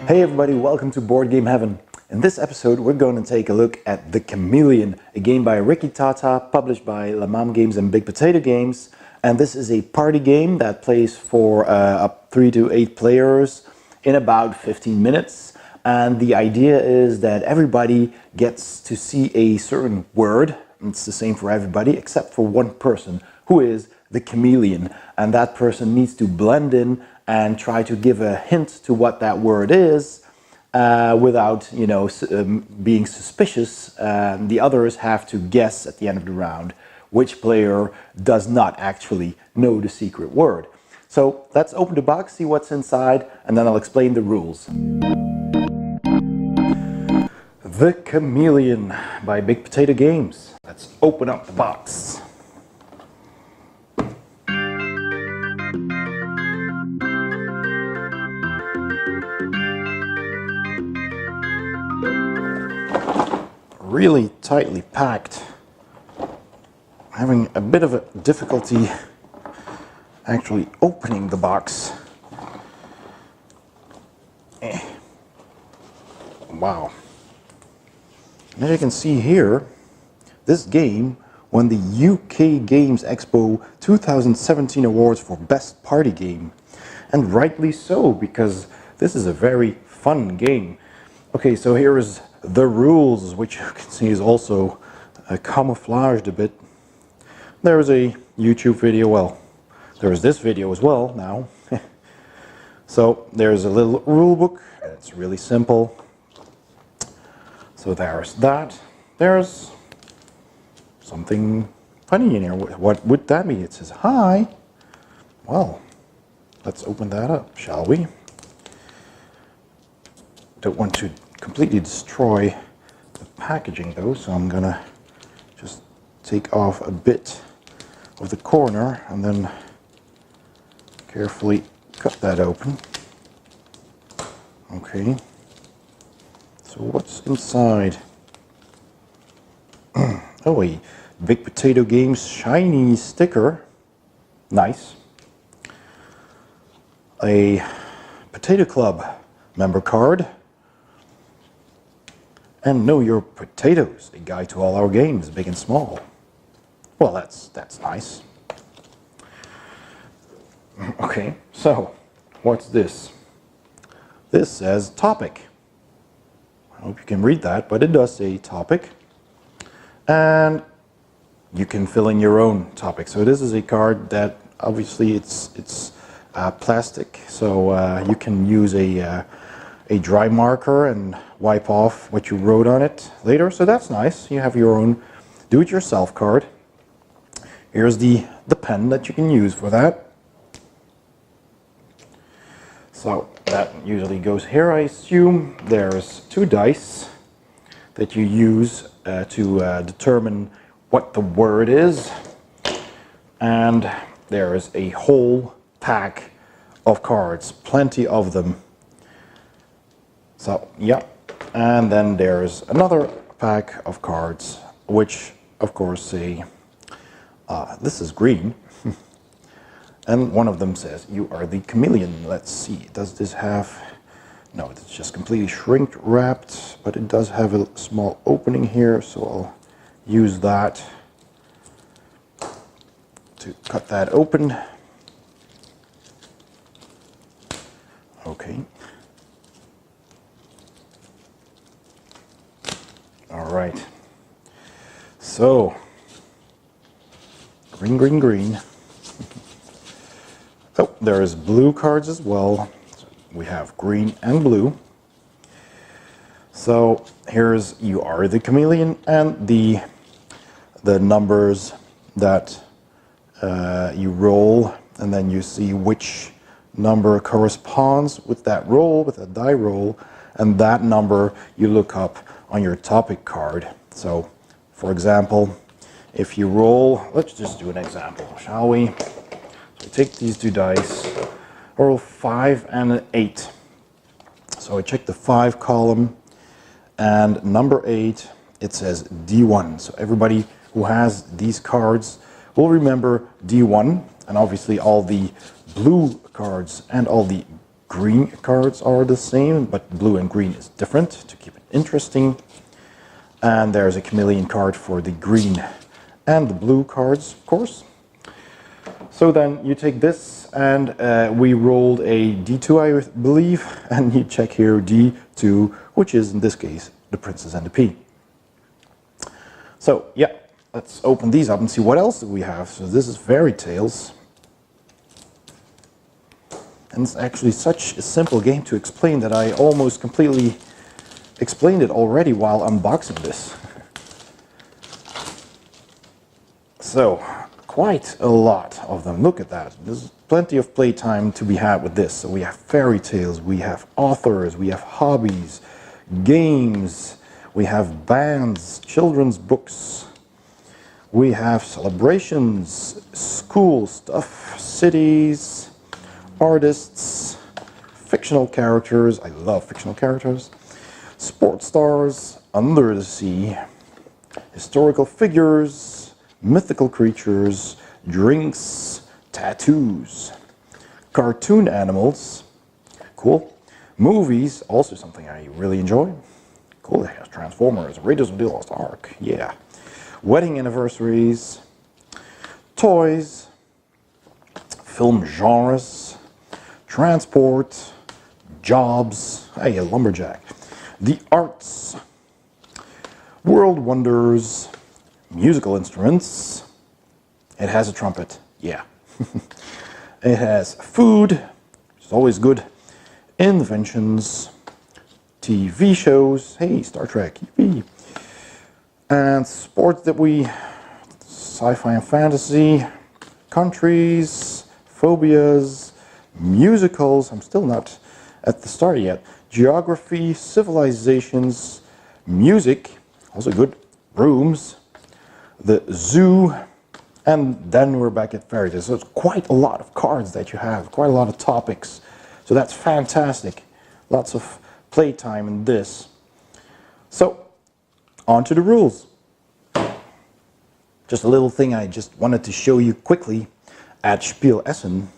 Hey everybody, welcome to Board Game Heaven. In this episode we're going to take a look at The Chameleon, a game by Ricky Tata, published by La Mam Games and Big Potato Games. And this is a party game that plays for up 3 to 8 players in about 15 minutes. And the idea is that everybody gets to see a certain word. It's the same for everybody except for one person, who is the chameleon. And that person needs to blend in and try to give a hint to what that word is without, being suspicious. The others have to guess at the end of the round which player does not actually know the secret word. So let's open the box, see what's inside, and then I'll explain the rules. The Chameleon by Big Potato Games. Let's open up the box. Really tightly packed. Having a bit of a difficulty actually opening the box. Wow. As you can see here, this game won the UK Games Expo 2017 awards for Best Party Game. And rightly so, because this is a very fun game. Okay, so here is the rules, which you can see is also camouflaged a bit. There's a YouTube video, well, there's this video as well now. So there's a little rule book, and it's really simple. So there's that. There's something funny in here. What would that mean? It says hi. Well, let's open that up, shall we? Don't want to completely destroy the packaging though, so I'm gonna just take off a bit of the corner and then carefully cut that open. Okay, so what's inside? Oh, a Big Potato Games shiny sticker. Nice. A Potato Club member card. And Know Your Potatoes, a guide to all our games, big and small. Well, that's nice. Okay, so what's this? This says topic. I hope you can read that, but it does say topic. And you can fill in your own topic. So this is a card that obviously it's plastic, so you can use a dry marker and wipe off what you wrote on it later. So that's nice. You have your own do-it-yourself card. Here's the pen that you can use for that. So that usually goes here, I assume. There's 2 dice that you use to determine what the word is. And there is a whole pack of cards, plenty of them. So, yeah, and then there's another pack of cards, which, of course, say, this is green. And one of them says, you are the chameleon. Let's see, does this have... No, it's just completely shrink wrapped, but it does have a small opening here, so I'll use that to cut that open. Okay. All right, so green, green, green. Oh, there is blue cards as well. We have green and blue. So here's You Are the Chameleon and the numbers that you roll, and then you see which number corresponds with that roll, with a die roll, and that number you look up on your topic card. So, for example, if you roll, let's just do an example, shall we? So take these 2 dice, roll 5 and an 8. So I check the 5 column, and number 8, it says D1. So everybody who has these cards will remember D1, And obviously all the blue cards and all the green cards are the same, but blue and green is different to keep it interesting. And there's a chameleon card for the green and the blue cards, of course. So then you take this, and we rolled a D2, I believe, and you check here D2, which is in this case the princess and the pea. So yeah, let's open these up and see what else do we have. So this is Fairy Tales. And it's actually such a simple game to explain that I almost completely explained it already while unboxing this. So, quite a lot of them. Look at that. There's plenty of playtime to be had with this. So we have fairy tales, we have authors, we have hobbies, games, we have bands, children's books, we have celebrations, school stuff, cities, artists, fictional characters. I love fictional characters. Sports stars, under the sea, historical figures, mythical creatures, drinks, tattoos, cartoon animals, cool, movies, also something I really enjoy, cool, it has Transformers, Raiders of the Lost Ark, yeah, wedding anniversaries, toys, film genres, transport, jobs, hey, a lumberjack, the arts, world wonders, musical instruments. It has a trumpet, yeah. It has food, which is always good, inventions, TV shows, hey, Star Trek, yippee. And sports that we, sci-fi and fantasy, countries, phobias, musicals, I'm still not at the start yet, geography, civilizations, music, also good, rooms, the zoo, and then we're back at fairy tales. So it's quite a lot of cards that you have, quite a lot of topics. So that's fantastic. Lots of playtime in this. So, on to the rules. Just a little thing I just wanted to show you quickly. At Spiel Essen,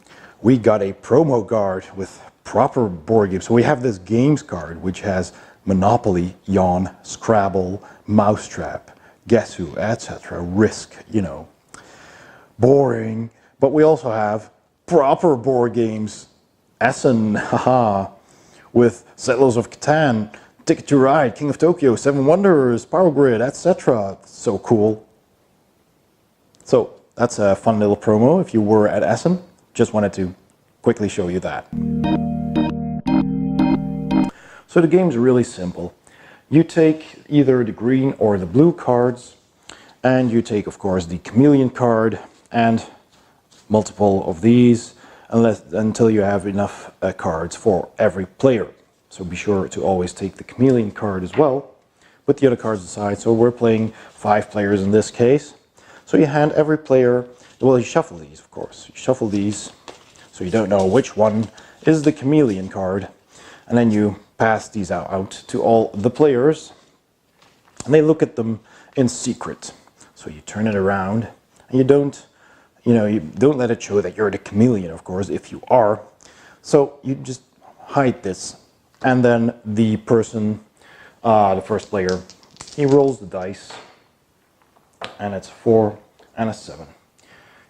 we got a promo card with proper board games. So we have this games card, which has Monopoly, Yawn, Scrabble, Mousetrap, Guess Who, etc. Risk, you know. Boring. But we also have proper board games. Essen, haha, with Settlers of Catan, Ticket to Ride, King of Tokyo, Seven Wonders, Power Grid, etc. So cool. So that's a fun little promo if you were at Essen. Just wanted to quickly show you that. So the game's really simple. You take either the green or the blue cards, and you take, of course, the Chameleon card and multiple of these until you have enough cards for every player. So be sure to always take the Chameleon card as well. Put the other cards aside. So we're playing 5 players in this case. So you hand every player, well, you shuffle these, of course. You shuffle these so you don't know which one is the Chameleon card. And then you pass these out to all the players. And they look at them in secret. So you turn it around and you don't let it show that you're the chameleon, of course, if you are. So you just hide this. And then the person, the first player, he rolls the dice. And it's 4 and a 7.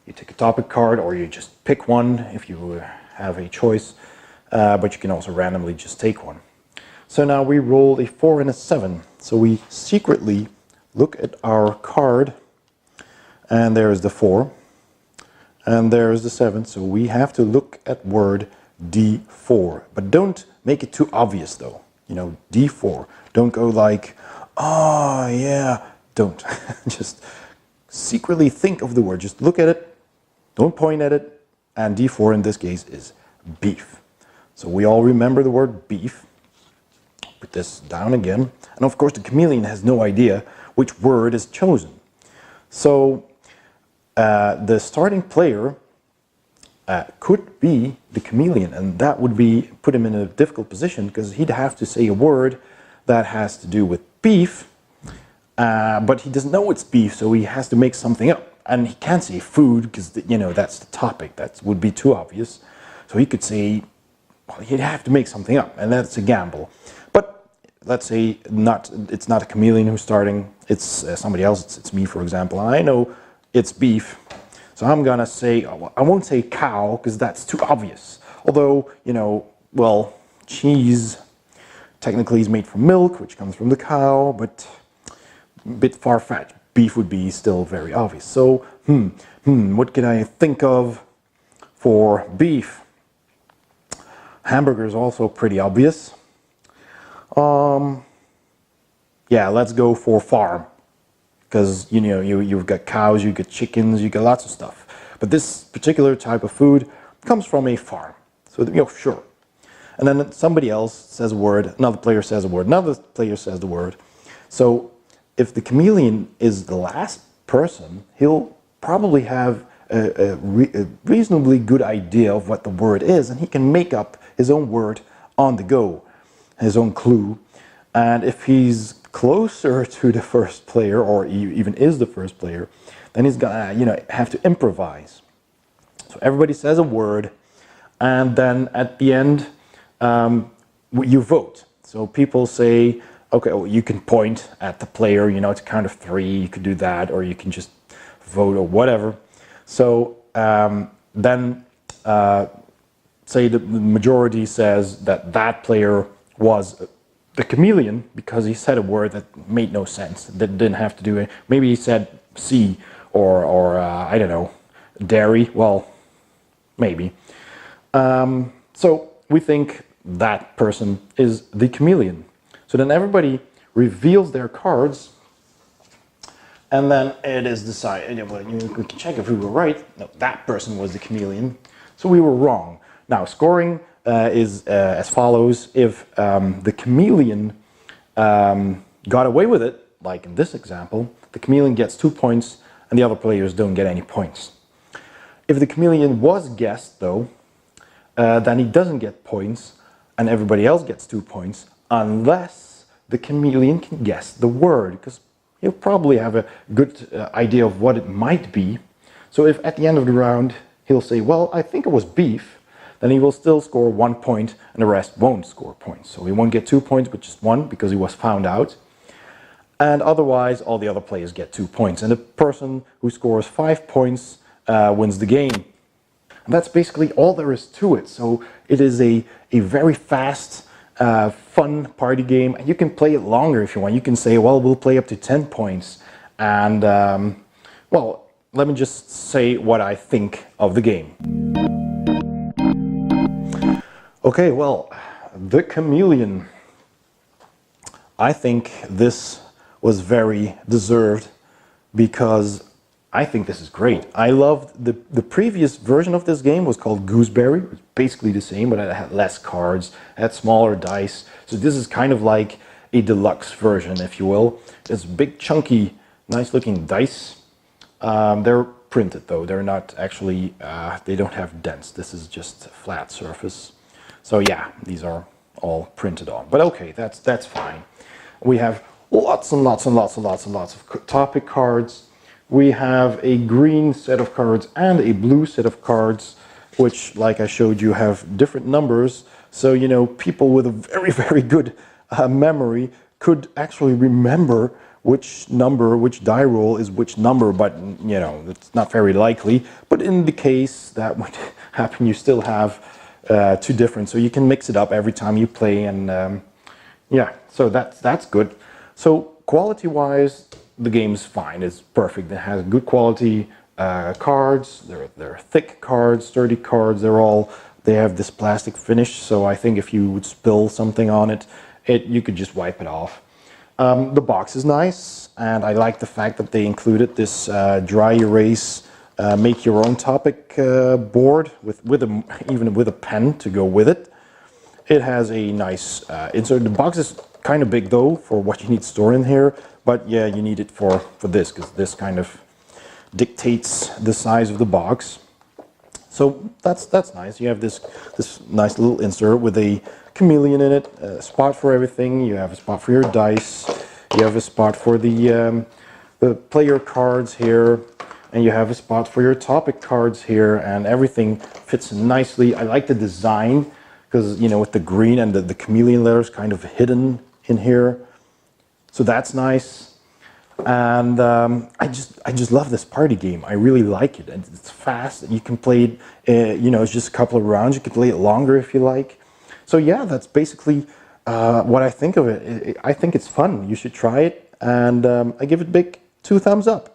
You take a topic card, or you just pick one if you have a choice. But you can also randomly just take one. So now we rolled a 4 and a 7. So we secretly look at our card. And there's the 4. And there's the 7. So we have to look at word D4. But don't make it too obvious though. You know, D4. Don't go like, oh yeah. Don't. Just secretly think of the word. Just look at it. Don't point at it. And D4 in this case is beef. So we all remember the word beef. Put this down again. And of course the chameleon has no idea which word is chosen. So the starting player could be the chameleon, and that would be put him in a difficult position because he'd have to say a word that has to do with beef, but he doesn't know it's beef, so he has to make something up. and he can't say food because, you know, that's the topic. That would be too obvious. So he could say, well, he'd have to make something up, and that's a gamble. But let's say it's not a chameleon who's starting, it's somebody else, it's me, for example, and I know it's beef. So I'm gonna say, I won't say cow because that's too obvious. Although, you know, well, cheese technically is made from milk, which comes from the cow, but a bit far-fetched. Beef would be still very obvious. So, what can I think of for beef? Hamburger is also pretty obvious. Yeah, let's go for farm. Because, you know, you've got cows, you've got chickens, you've got lots of stuff. But this particular type of food comes from a farm. So, you know, sure. And then somebody else says a word, another player says a word, another player says the word. So if the chameleon is the last person, he'll probably have a reasonably good idea of what the word is, and he can make up his own word on the go, his own clue. And if he's closer to the first player, or even is the first player, then he's gonna, you know, have to improvise. So everybody says a word, and then at the end, you vote. So people say, okay, well, you can point at the player, you know, to count of 3, you could do that, or you can just vote or whatever. So then say the majority says that that player was the chameleon because he said a word that made no sense, that didn't have to do it. Maybe he said C or I don't know, dairy. Well, maybe. So we think that person is the chameleon. So then everybody reveals their cards, and then it is decided, well, we can check if we were right. No, that person was the chameleon. So we were wrong. Now, scoring is as follows. If the chameleon got away with it, like in this example, the chameleon gets 2 points and the other players don't get any points. If the chameleon was guessed, though, then he doesn't get points and everybody else gets 2 points unless the chameleon can guess the word, because he'll probably have a good idea of what it might be. So if at the end of the round he'll say, well, I think it was beef, then he will still score 1 point and the rest won't score points. So he won't get 2 points, but just 1 because he was found out. And otherwise, all the other players get 2 points. And the person who scores 5 points wins the game. And that's basically all there is to it. So it is a very fast, fun party game. And you can play it longer if you want. You can say, well, we'll play up to 10 points. And, well, let me just say what I think of the game. Okay, well, the Chameleon. I think this was very deserved because I think this is great. I loved the previous version of this game was called Gooseberry. It was basically the same, but it had less cards, it had smaller dice. So this is kind of like a deluxe version, if you will. It's big, chunky, nice looking dice. They're printed though. They're not actually, they don't have dents. This is just a flat surface. So yeah, these are all printed on. But okay, that's fine. We have lots and lots and lots and lots and lots of topic cards. We have a green set of cards and a blue set of cards, which, like I showed you, have different numbers. So, you know, people with a very, very good memory could actually remember which number, which die roll is which number, but, you know, it's not very likely. But in the case that would happen, you still have two different, so you can mix it up every time you play, and yeah, so that's good. So quality-wise, the game's fine. It's perfect. It has good quality cards. They're thick cards, sturdy cards. They have this plastic finish, so I think if you would spill something on it, you could just wipe it off. The box is nice, and I like the fact that they included this dry erase. Make your own topic board even with a pen to go with it. It has a nice insert. The box is kind of big though for what you need to store in here, but yeah, you need it for this because this kind of dictates the size of the box. So that's nice. You have this nice little insert with a chameleon in it, a spot for everything. You have a spot for your dice. You have a spot for the player cards here. and you have a spot for your topic cards here, and everything fits nicely. I like the design because, you know, with the green and the chameleon letters kind of hidden in here. So that's nice. And I just love this party game. I really like it, and it's fast. You can play it, you know, it's just a couple of rounds. You can play it longer if you like. So yeah, that's basically what I think of it. I think it's fun. You should try it, and I give it big 2 thumbs up.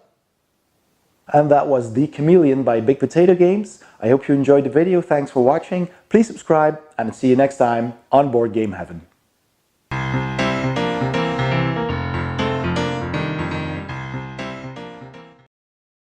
And that was The Chameleon by Big Potato Games. I hope you enjoyed the video. Thanks for watching. Please subscribe, and see you next time on Board Game Heaven.